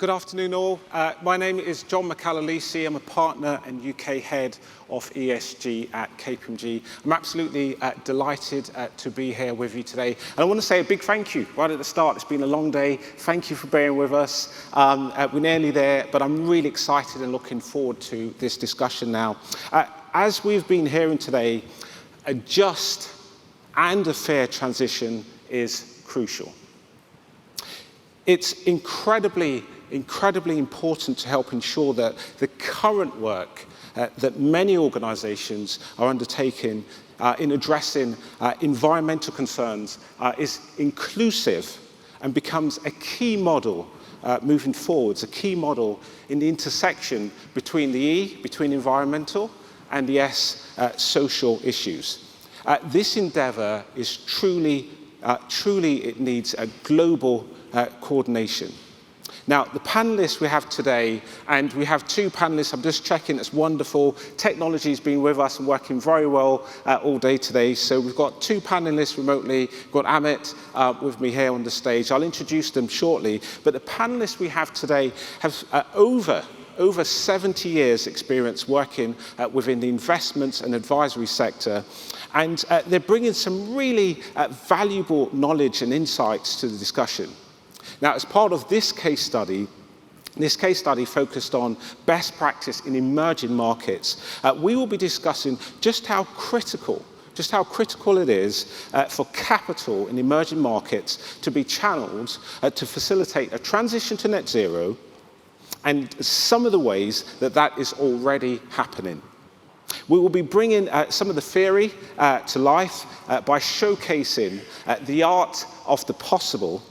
Good afternoon all. My name is John McCalla-Leacy. I'm a partner and UK head of ESG at KPMG. I'm absolutely delighted to be here with you today. And I want to say a big thank you right at the start. It's been a long day. Thank you for bearing with us. We're nearly there, but I'm really excited and looking forward to this discussion now. As we've been hearing today, a just and a fair transition is crucial. It's incredibly important to help ensure that the current work that many organisations are undertaking in addressing environmental concerns is inclusive and becomes a key model moving forwards, a key model in the intersection between the E, between environmental, and the S, social issues. This endeavour is truly it needs a global coordination. Now, the panellists we have today, and we have two panellists, I'm just checking, it's wonderful. Technology's been with us and working very well all day today. So we've got two panellists remotely. We've got Amit with me here on the stage. I'll introduce them shortly. But the panellists we have today have over 70 years experience working within the investments and advisory sector. And they're bringing some really valuable knowledge and insights to the discussion. Now, as part of this case study focused on best practice in emerging markets, we will be discussing just how critical it is for capital in emerging markets to be channeled to facilitate a transition to net zero, and some of the ways that is already happening. We will be bringing some of the theory to life by showcasing the art of the possible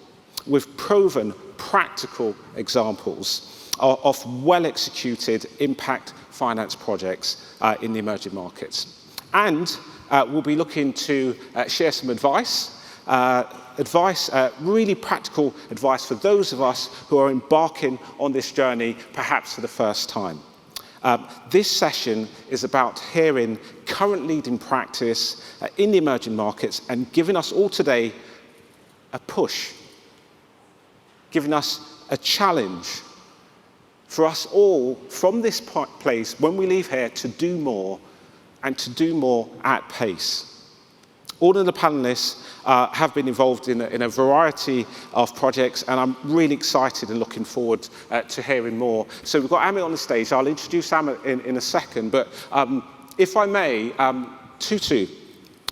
with proven practical examples of well-executed impact finance projects in the emerging markets. And we'll be looking to share some advice, really practical advice for those of us who are embarking on this journey, perhaps for the first time. This session is about hearing current leading practice in the emerging markets and giving us all today a push, giving us a challenge for us all from this place when we leave here to do more and to do more at pace. All of the panellists have been involved in a variety of projects, and I'm really excited and looking forward to hearing more. So we've got Amit on the stage. I'll introduce Amit in a second, but if I may, Tutu,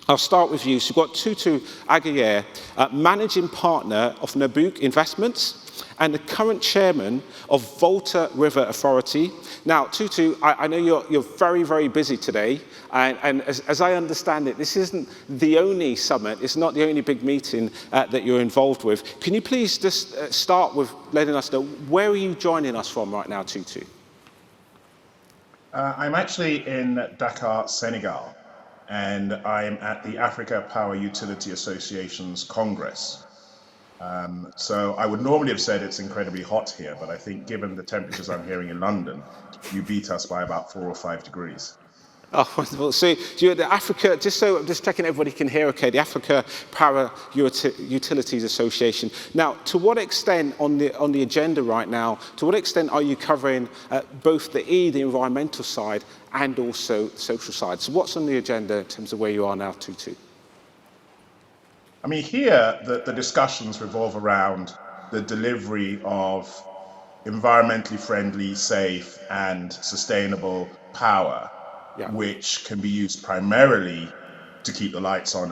I'll start with you. So we've got Tutu Agyare, Managing Partner of Nubuke Investments and the current Chairman of Volta River Authority. Now, Tutu, I know you're very, very busy today, and as I understand it, this isn't the only summit, it's not the only big meeting that you're involved with. Can you please just start with letting us know, where are you joining us from right now, Tutu? I'm actually in Dakar, Senegal, and I'm at the Africa Power Utility Association's Congress. So I would normally have said it's incredibly hot here, but I think given the temperatures I'm hearing in London, you beat us by about 4 or 5 degrees. Oh, wonderful. So you're at the Africa, just checking everybody can hear okay, the Africa Power Utilities Association. Now, to what extent on the agenda right now, to what extent are you covering both the E, the environmental side, and also the social side? So what's on the agenda in terms of where you are now, Tutu? I mean, here, the discussions revolve around the delivery of environmentally friendly, safe, and sustainable power, which can be used primarily to keep the lights on.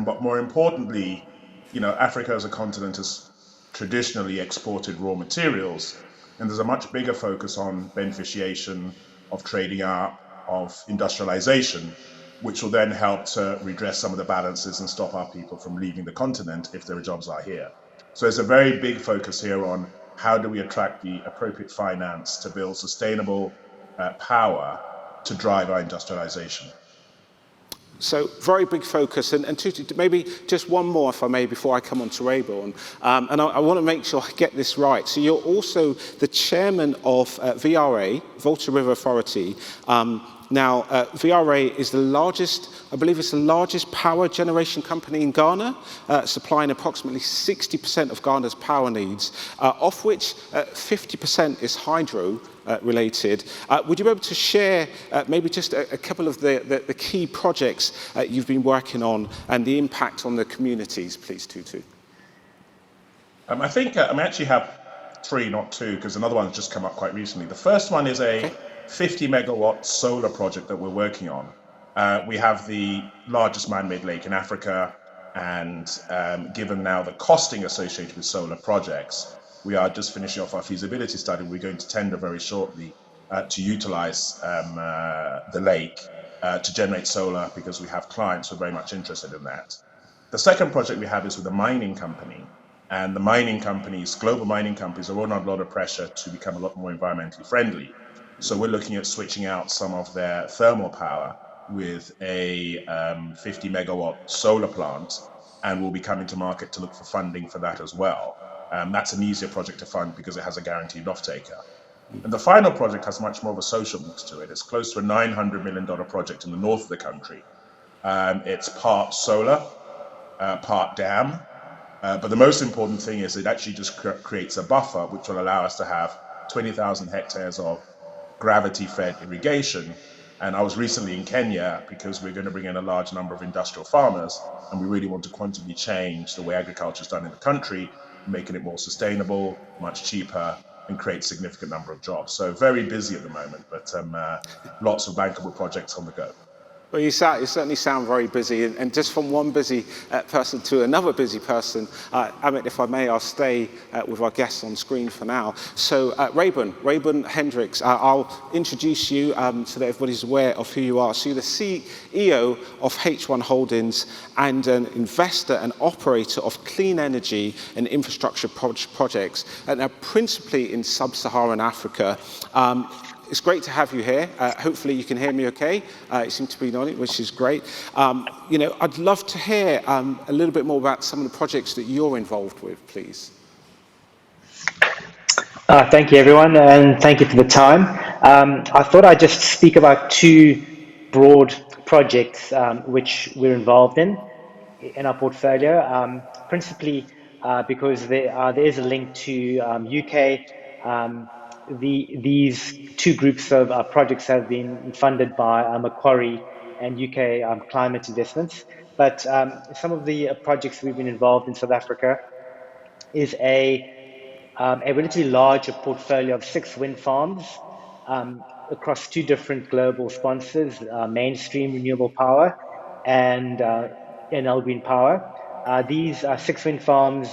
But more importantly, Africa as a continent has traditionally exported raw materials, and there's a much bigger focus on beneficiation, of trading up, of industrialization, which will then help to redress some of the balances and stop our people from leaving the continent if their jobs are here. So there's a very big focus here on how do we attract the appropriate finance to build sustainable power to drive our industrialization. So very big focus, and Tutu, maybe just one more, if I may, before I come on to Reyburn. And I want to make sure I get this right. So you're also the chairman of VRA, Volta River Authority, Now, VRA is the largest, I believe it's the largest power generation company in Ghana, supplying approximately 60% of Ghana's power needs, of which 50% is hydro related. Would you be able to share maybe just a couple of the key projects you've been working on and the impact on the communities, please, Tutu? I think I actually have 3, not 2, because another one's just come up quite recently. The first one is a 50 megawatt solar project that we're working on. We have the largest man-made lake in Africa, and given now the costing associated with solar projects, we are just finishing off our feasibility study. We're going to tender very shortly to utilize the lake to generate solar, because we have clients who are very much interested in that. The second project we have is with a mining company. And the mining companies, global mining companies, are under a lot of pressure to become a lot more environmentally friendly. So we're looking at switching out some of their thermal power with a 50 megawatt solar plant, and we'll be coming to market to look for funding for that as well. That's an easier project to fund because it has a guaranteed off-taker. And the final project has much more of a social mix to it. It's close to a $900 million project in the north of the country. It's part solar, part dam. But the most important thing is it actually just creates a buffer which will allow us to have 20,000 hectares of gravity-fed irrigation. And I was recently in Kenya because we're going to bring in a large number of industrial farmers, and we really want to quantitably change the way agriculture is done in the country, making it more sustainable, much cheaper, and create a significant number of jobs. So very busy at the moment, but lots of bankable projects on the go. Well, you certainly sound very busy, and just from one busy person to another busy person, Amit, if I may, I'll stay with our guests on screen for now. So, Reyburn Hendricks, I'll introduce you so that everybody's aware of who you are. So you're the CEO of H1 Holdings and an investor and operator of clean energy and infrastructure projects, and now principally in sub-Saharan Africa. It's great to have you here. Hopefully you can hear me okay. You seem to be nodding, which is great. I'd love to hear a little bit more about some of the projects that you're involved with, please. Thank you, everyone, and thank you for the time. I thought I'd just speak about 2 broad projects which we're involved in our portfolio, principally because there is a link to UK. These 2 groups of projects have been funded by Macquarie and UK climate investments. But some of the projects we've been involved in South Africa is a relatively large portfolio of 6 wind farms across 2 different global sponsors, Mainstream Renewable Power and NL Green Power. These 6 wind farms,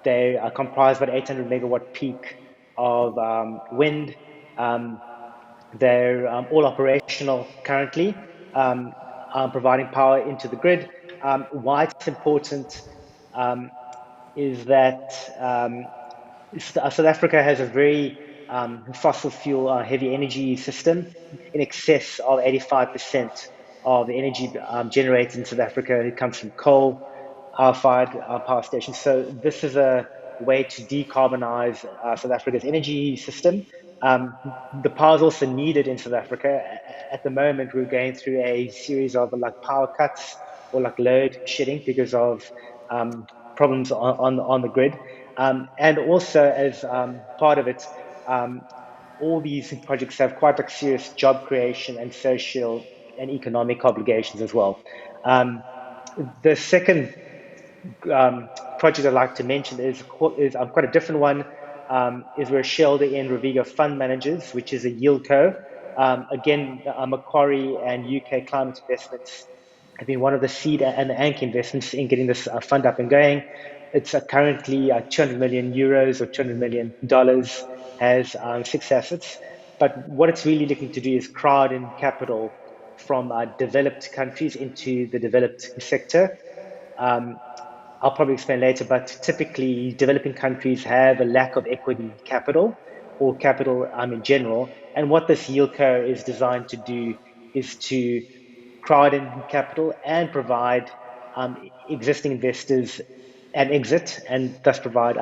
they are comprised of 800 megawatt peak of wind. They're all operational currently, providing power into the grid. Why it's important is that South Africa has a very fossil fuel heavy energy system. In excess of 85% of the energy generated in South Africa, it comes from coal-fired power stations. So this is a way to decarbonize South Africa's energy system. The power is also needed in South Africa. At the moment, we're going through a series of power cuts or load shedding because of problems on the grid. And also, as part of it, all these projects have quite serious job creation and social and economic obligations as well. The second project I'd like to mention is quite a different one. Is we're a shareholder in Rovigo Fund Managers, which is a yield co. Again, Macquarie and UK Climate Investments have been one of the seed and the anchor investments in getting this fund up and going. It's currently 200 million euros or $200 million, has 6 assets. But what it's really looking to do is crowd in capital from developed countries into the developed sector. I'll probably explain later, but typically developing countries have a lack of equity capital or capital in general. And what this yield co is designed to do is to crowd in capital and provide existing investors an exit and thus provide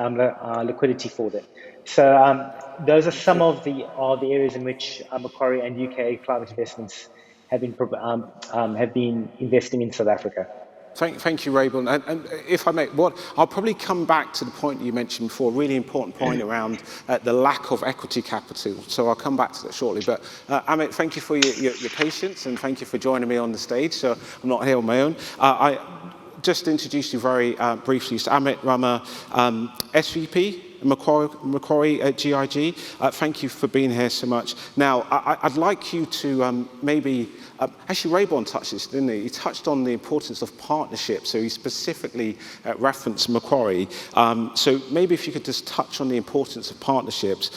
liquidity for them. So those are some of the areas in which Macquarie and UK climate investments have been investing in South Africa. Thank you, Reyburn. And if I may, I'll probably come back to the point you mentioned before, a really important point around the lack of equity capital. So I'll come back to that shortly. But Amit, thank you for your patience, and thank you for joining me on the stage. So I'm not here on my own. I just introduced you very briefly to Amit, Rama, SVP. Macquarie at GIG. Thank you for being here so much. Now, I'd like you to maybe, actually Reyburn touched this, didn't he? He touched on the importance of partnerships, so he specifically referenced Macquarie. So maybe if you could just touch on the importance of partnerships,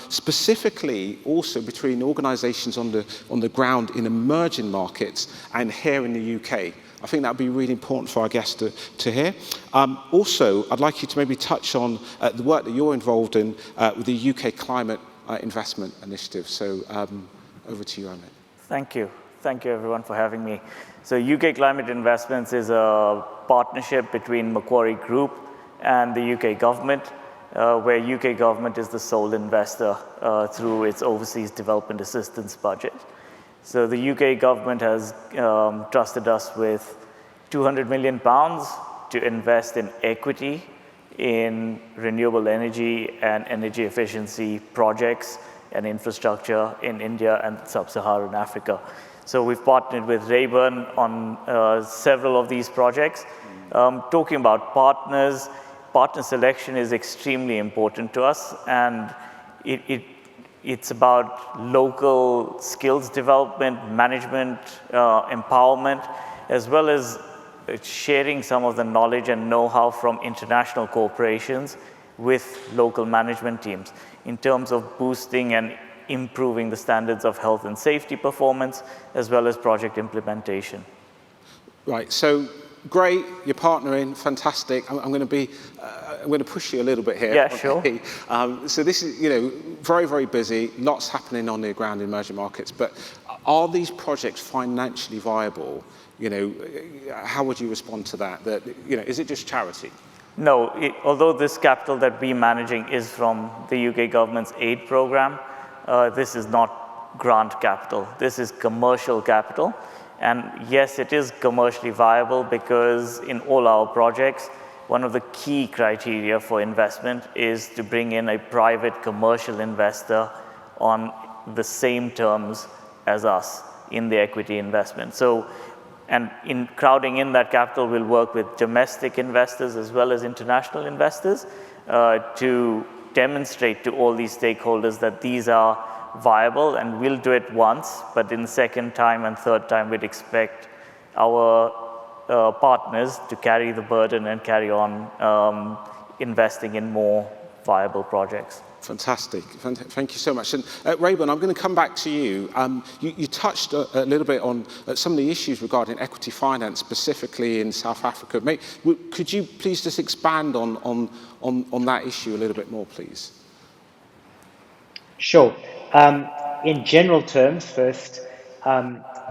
specifically also between organisations on the ground in emerging markets and here in the UK. I think that would be really important for our guests to hear. Also, I'd like you to maybe touch on the work that you're involved in with the UK Climate Investment Initiative. So over to you, Amit. Thank you. Thank you, everyone, for having me. So UK Climate Investments is a partnership between Macquarie Group and the UK government, where UK government is the sole investor through its overseas development assistance budget. So the UK government has trusted us with £200 million to invest in equity in renewable energy and energy efficiency projects and infrastructure in India and sub-Saharan Africa. So we've partnered with Reyburn on several of these projects. Talking about partners, partner selection is extremely important to us, and it's about local skills development, management, empowerment, as well as sharing some of the knowledge and know-how from international corporations with local management teams in terms of boosting and improving the standards of health and safety performance, as well as project implementation. Right, so great, you're partnering, fantastic. I'm going to push you a little bit here. Yeah, sure. So this is, very, very busy, lots happening on the ground in emerging markets, but are these projects financially viable? How would you respond to that? Is it just charity? No, although this capital that we're managing is from the UK government's aid program, this is not grant capital. This is commercial capital. And yes, it is commercially viable because in all our projects, one of the key criteria for investment is to bring in a private commercial investor on the same terms as us in the equity investment. So, and in crowding in that capital, we'll work with domestic investors as well as international investors to demonstrate to all these stakeholders that these are viable, and we'll do it once, but in the second time and third time, we'd expect our partners to carry the burden and carry on investing in more viable projects. Fantastic. Thank you so much. And Reyburn, I'm going to come back to you. You touched a little bit on some of the issues regarding equity finance, specifically in South Africa. Could you please just expand on that issue a little bit more, please? Sure. In general terms, first,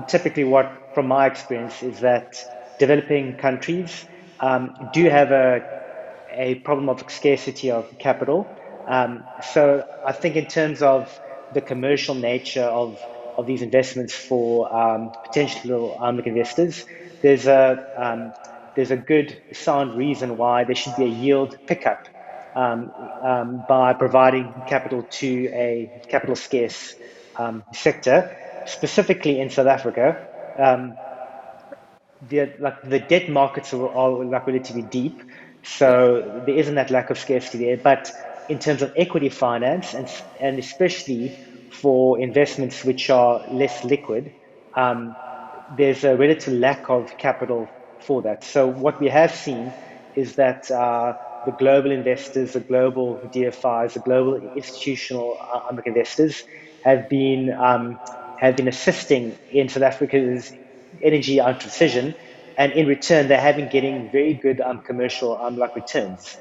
typically from my experience, is that developing countries do have a problem of scarcity of capital. So I think in terms of the commercial nature of these investments for potential investors, there's a good sound reason why there should be a yield pickup by providing capital to a capital scarce sector, specifically in South Africa. The debt markets are relatively deep, so there isn't that lack of scarcity there. But in terms of equity finance, and especially for investments which are less liquid, there's a relative lack of capital for that. So what we have seen is that the global investors, the global DFIs, the global institutional investors have been assisting in South Africa's energy transition, and in return, they have been getting very good commercial returns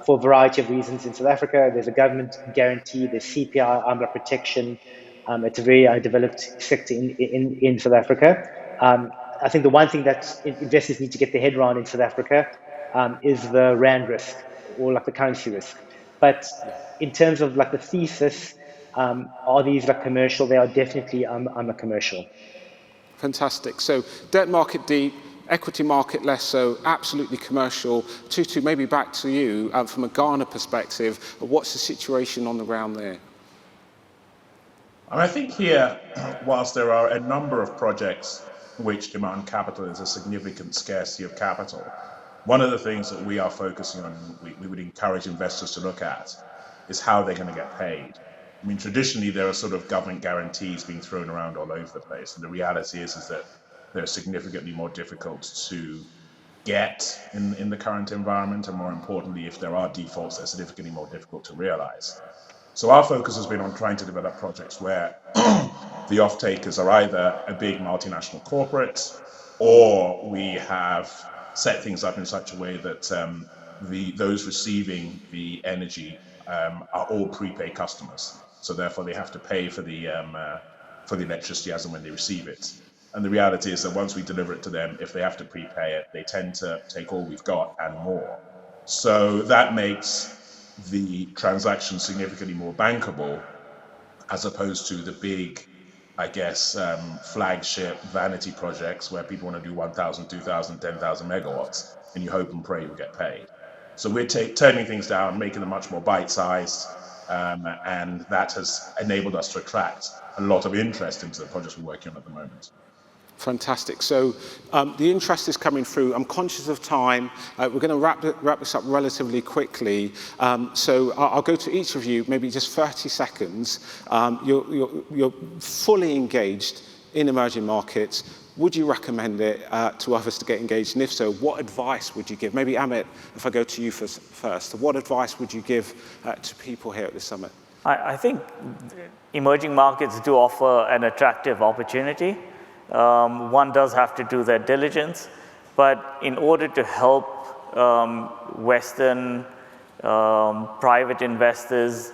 for a variety of reasons. In South Africa, there's a government guarantee, there's CPI protection. It's a very developed sector in South Africa. I think the one thing that investors need to get their head around in South Africa is the rand risk, or the currency risk. But in terms of like the thesis, are these like commercial? They are definitely a commercial. Fantastic. So debt market deep, equity market less so, absolutely commercial. Tutu, maybe back to you from a Ghana perspective. What's the situation on the ground there? And I think here, whilst there are a number of projects which demand capital, there's a significant scarcity of capital. One of the things that we are focusing on, and we would encourage investors to look at, is how they're going to get paid. I mean, traditionally, there are sort of government guarantees being thrown around all over the place. And the reality is that they're significantly more difficult to get in the current environment. And more importantly, if there are defaults, they're significantly more difficult to realize. So our focus has been on trying to develop projects where the off-takers are either a big multinational corporate, or we have set things up in such a way that those receiving the energy are all prepaid customers. So therefore they have to pay for the electricity as and when they receive it. And the reality is that once we deliver it to them, if they have to prepay it, they tend to take all we've got and more. So that makes the transaction significantly more bankable, as opposed to the big, I guess, flagship vanity projects where people want to do 1,000, 2,000, 10,000 megawatts, and you hope and pray you'll get paid. So we're turning things down, making them much more bite-sized, and that has enabled us to attract a lot of interest into the projects we're working on at the moment. Fantastic. So the interest is coming through. I'm conscious of time. We're going to wrap this up relatively quickly. So I'll go to each of you, maybe just 30 seconds. You're fully engaged in emerging markets. Would you recommend it to others to get engaged? And if so, what advice would you give? Maybe Amit, if I go to you first, what advice would you give to people here at the summit? I think emerging markets do offer an attractive opportunity. One does have to do their diligence, but in order to help Western private investors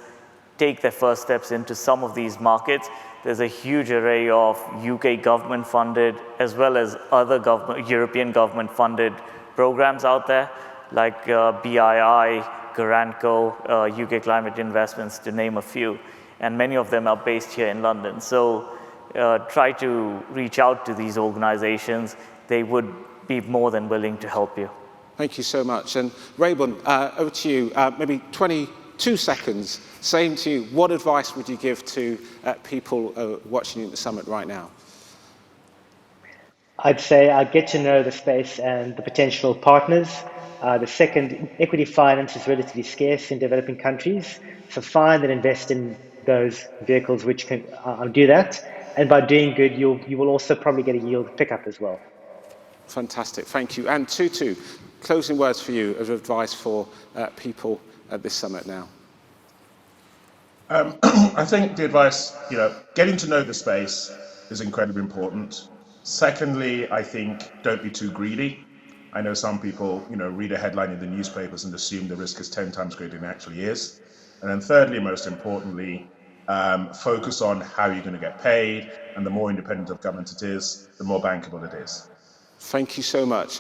take their first steps into some of these markets, there's a huge array of UK government-funded as well as other European government-funded programs out there, like BII, Garanco, UK Climate Investments, to name a few, and many of them are based here in London. So try to reach out to these organizations. They would be more than willing to help you. Thank you so much. And Reyburn, over to you. Maybe 22 seconds. Same to you. What advice would you give to people watching you at the summit right now? I'd say get to know the space and the potential partners. The second, equity finance is relatively scarce in developing countries. So find and invest in those vehicles which can do that. And by doing good, you will also probably get a yield pickup as well. Fantastic, thank you. And Tutu, closing words for you as advice for people at this summit now. I think the advice, getting to know the space is incredibly important. Secondly, I think don't be too greedy. I know some people, read a headline in the newspapers and assume the risk is 10 times greater than it actually is. And then thirdly, most importantly, focus on how you're going to get paid, and the more independent of government it is, the more bankable it is. Thank you so much.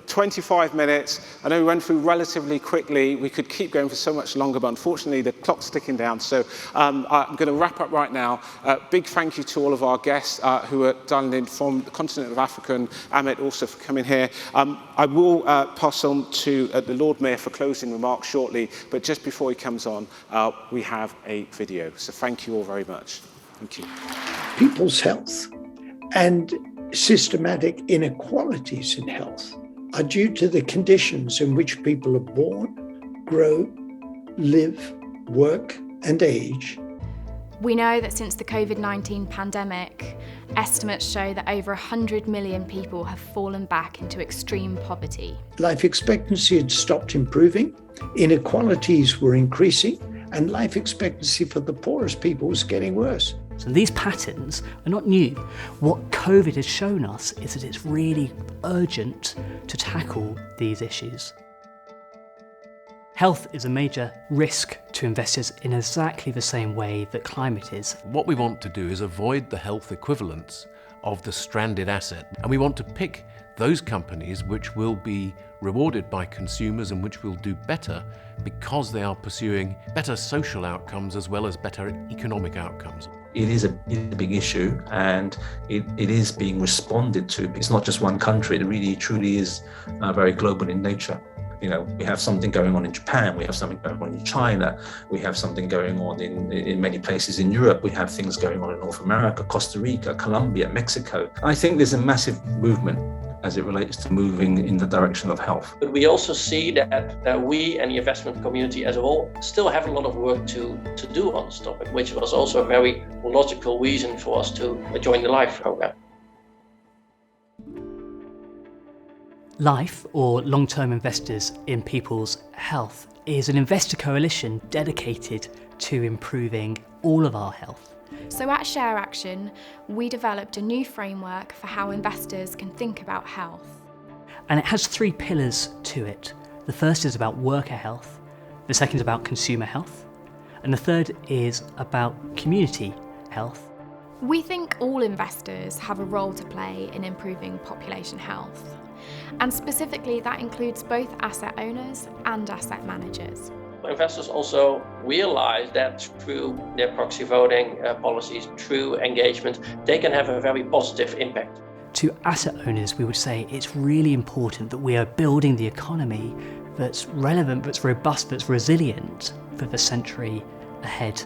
25 minutes. I know we went through relatively quickly. We could keep going for so much longer, but unfortunately the clock's ticking down. So I'm going to wrap up right now. Big thank you to all of our guests who are dialing in from the continent of Africa, and Amit also for coming here. I will pass on to the Lord Mayor for closing remarks shortly, but just before he comes on, we have a video. So thank you all very much. Thank you. People's health and systematic inequalities in health are due to the conditions in which people are born, grow, live, work, and age. We know that since the COVID-19 pandemic, estimates show that over 100 million people have fallen back into extreme poverty. Life expectancy had stopped improving, inequalities were increasing, and life expectancy for the poorest people was getting worse. So these patterns are not new. What COVID has shown us is that it's really urgent to tackle these issues. Health is a major risk to investors in exactly the same way that climate is. What we want to do is avoid the health equivalents of the stranded asset, and we want to pick those companies which will be rewarded by consumers and which will do better because they are pursuing better social outcomes as well as better economic outcomes. It is a big issue, and it is being responded to. It's not just one country, it really truly is very global in nature. You know, we have something going on in Japan, we have something going on in China, we have something going on in many places in Europe, we have things going on in North America, Costa Rica, Colombia, Mexico. I think there's a massive movement as it relates to moving in the direction of health. But we also see that we and the investment community as a whole still have a lot of work to do on this topic, which was also a very logical reason for us to join the LIFE program. LIFE, or Long-Term Investors in People's Health, is an investor coalition dedicated to improving all of our health. So at Share Action, we developed a new framework for how investors can think about health. And it has 3 pillars to it. The first is about worker health, the second is about consumer health, and the third is about community health. We think all investors have a role to play in improving population health. And specifically, that includes both asset owners and asset managers. Investors also realize that through their proxy voting policies, through engagement, they can have a very positive impact. To asset owners, we would say it's really important that we are building the economy that's relevant, that's robust, that's resilient for the century ahead.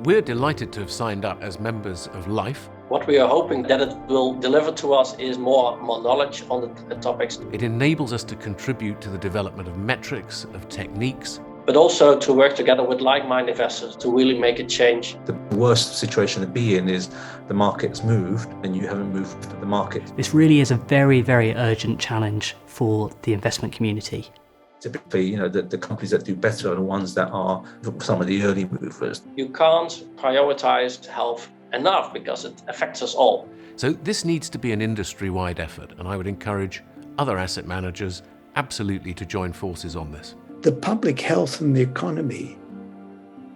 We're delighted to have signed up as members of LIFE. What we are hoping that it will deliver to us is more knowledge on the topics. It enables us to contribute to the development of metrics, of techniques, but also to work together with like-minded investors to really make a change. The worst situation to be in is the market's moved and you haven't moved with the market. This really is a very, very urgent challenge for the investment community. Typically, you know, the companies that do better are the ones that are some of the early movers. You can't prioritize health enough because it affects us all. So this needs to be an industry-wide effort, and I would encourage other asset managers absolutely to join forces on this. The public health and the economy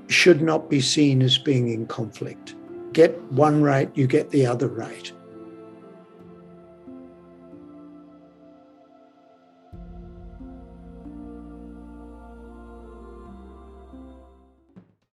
should not be seen as being in conflict. Get one right, you get the other right.